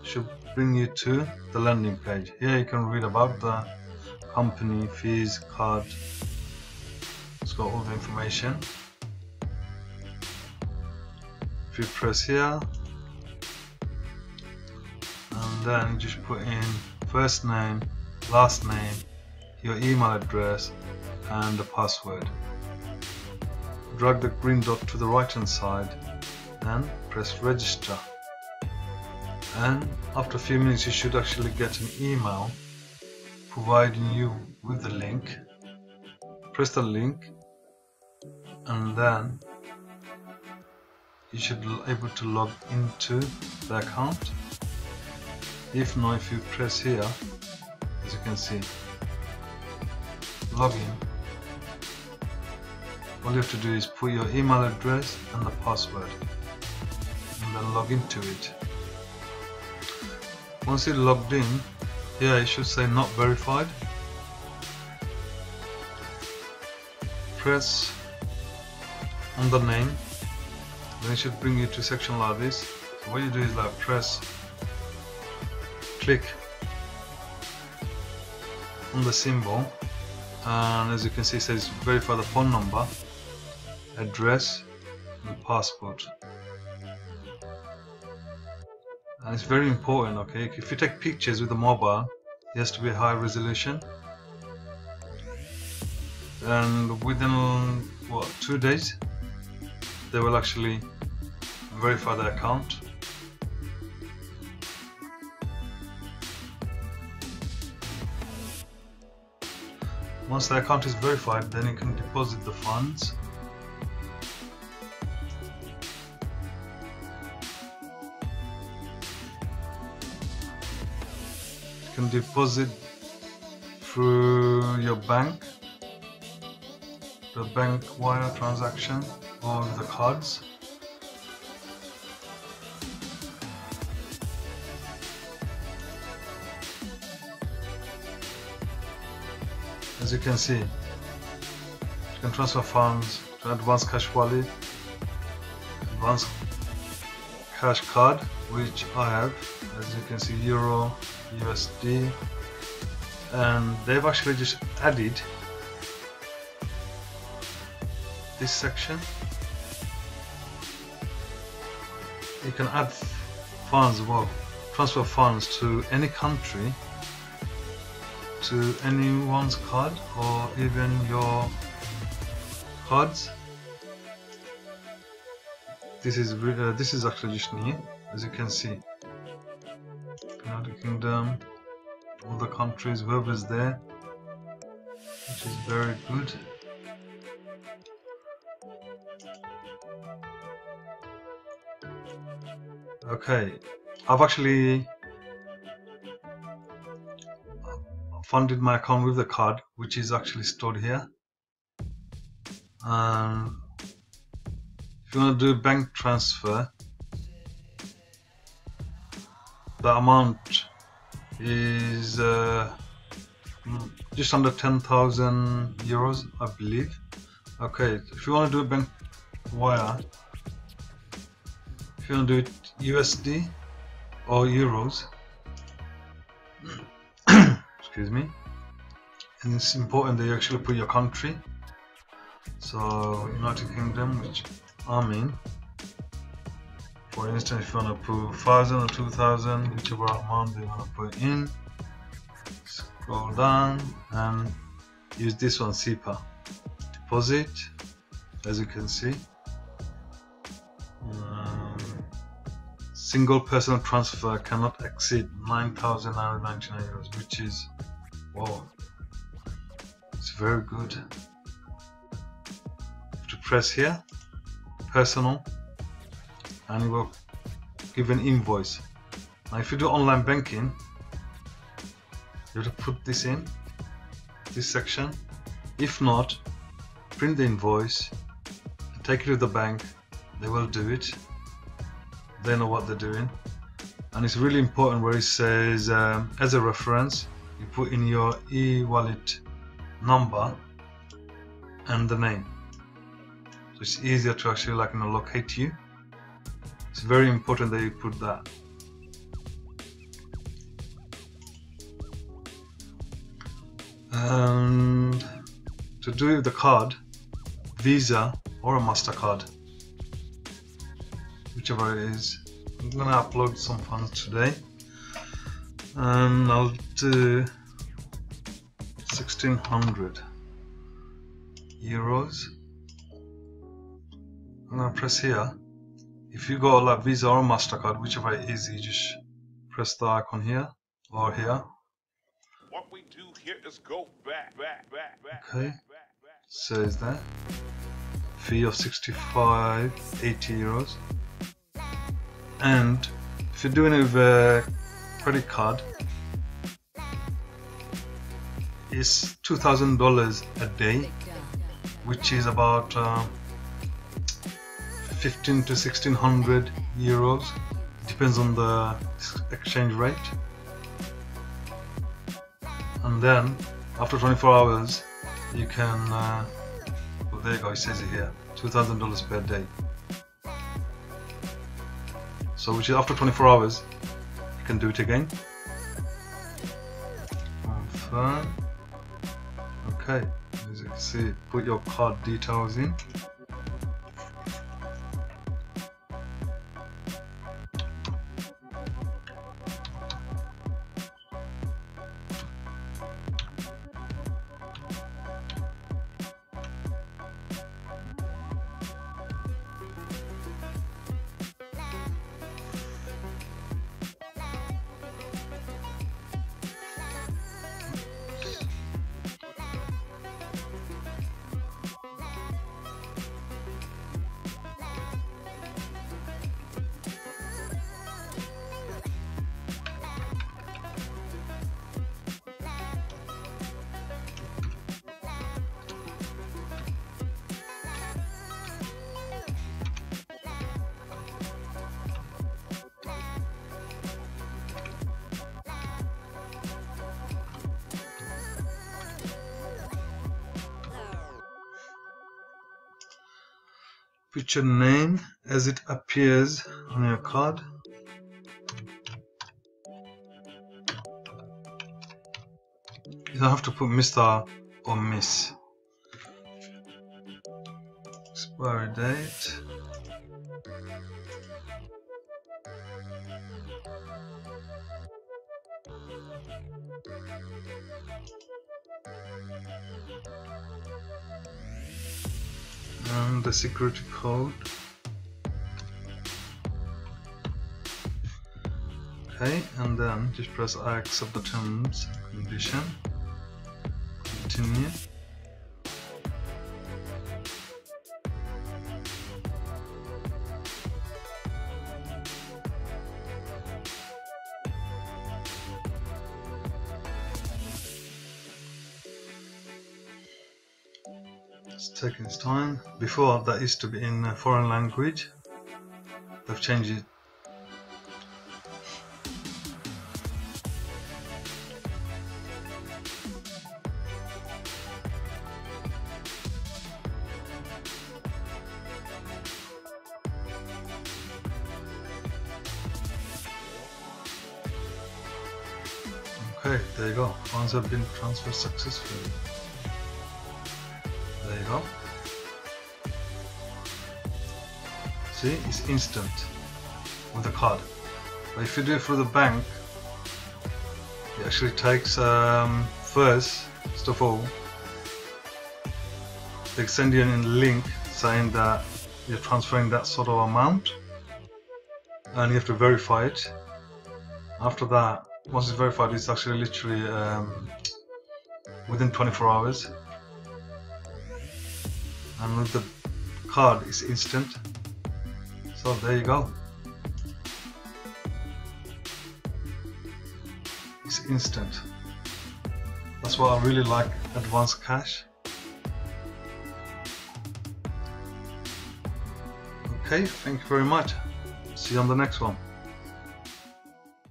should bring you to the landing page. Here you can read about the company, fees, card. It's got all the information. If you press here, and then you just put in first name, last name, your email address, and the password. Drag the green dot to the right hand side and press register. And after a few minutes you should actually get an email providing you with the link. Press the link and then you should be able to log into the account. If not, if you press here, as you can see, login, all you have to do is put your email address and the password and then log into it. Once you're logged in, here it should say not verified. Press on the name, then it should bring you to a section like this. So what you do is like click on the symbol, and as you can see it says verify the phone number, address and passport. And it's very important, okay? If you take pictures with the mobile, it has to be high resolution, and within what, 2 days they will actually verify the account. Once the account is verified, then you can deposit the funds. You can deposit through your bank, the bank wire transaction, or the cards. As you can see, you can transfer funds to AdvCash wallet, AdvCash card, which I have. As you can see, Euro, USD, and they've actually just added this section. You can add funds, well, transfer funds to any country, to anyone's card, or even your cards. This is actually just new, as you can see. United Kingdom, all the countries, whoever's there, which is very good. Okay, I've actually funded my account with the card, which is actually stored here. If you want to do bank transfer, the amount is just under 10,000 euros, I believe. Okay, if you want to do a bank wire, if you want to do it USD or euros, excuse me, and it's important that you actually put your country. So United Kingdom, which I'm in. For instance, if you want to put 1,000 or 2,000, whichever amount they want to put in, scroll down and use this one, SEPA. Deposit, as you can see. Single personal transfer cannot exceed 9,999 euros, which is, wow, it's very good. To press here, personal, and it will give an invoice. Now if you do online banking, you have to put this in this section. If not, print the invoice and take it to the bank. They will do it. They know what they're doing. And it's really important where it says as a reference, you put in your e-wallet number and the name, so it's easier to actually locate you. It's very important that you put that. And to do the card, Visa or a MasterCard, whichever it is. I'm gonna upload some funds today, and I'll do 1600 euros. I'm gonna press here. If you go like Visa or MasterCard, whichever it is, you just press the icon here or here. What we do here is go back. Okay, says that fee of 65.80 euros. And if you're doing it with a credit card, it's $2,000 a day, which is about 15 to 1600 euros. Depends on the exchange rate. And then after 24 hours, you can. Well, there you go. It says it here, $2,000 per day. So which is after 24 hours, you can do it again. Confirm. Okay, as you can see, put your card details in. Put your name as it appears on your card. You don't have to put Mr. or Miss. Expiry date. And the security code. Okay, and then just press I accept the terms and condition. Continue. It's taking its time. Before that used to be in a foreign language. They've changed it. Okay, there you go. Funds have been transferred successfully. There you go. See, it's instant with the card. But if you do it through the bank, it actually takes first of all, they send you a link saying that you're transferring that sort of amount, and you have to verify it. After that, once it's verified, it's actually literally within 24 hours. And with the card, it's instant. So there you go. It's instant. That's what I really like AdvCash. Okay, thank you very much. See you on the next one.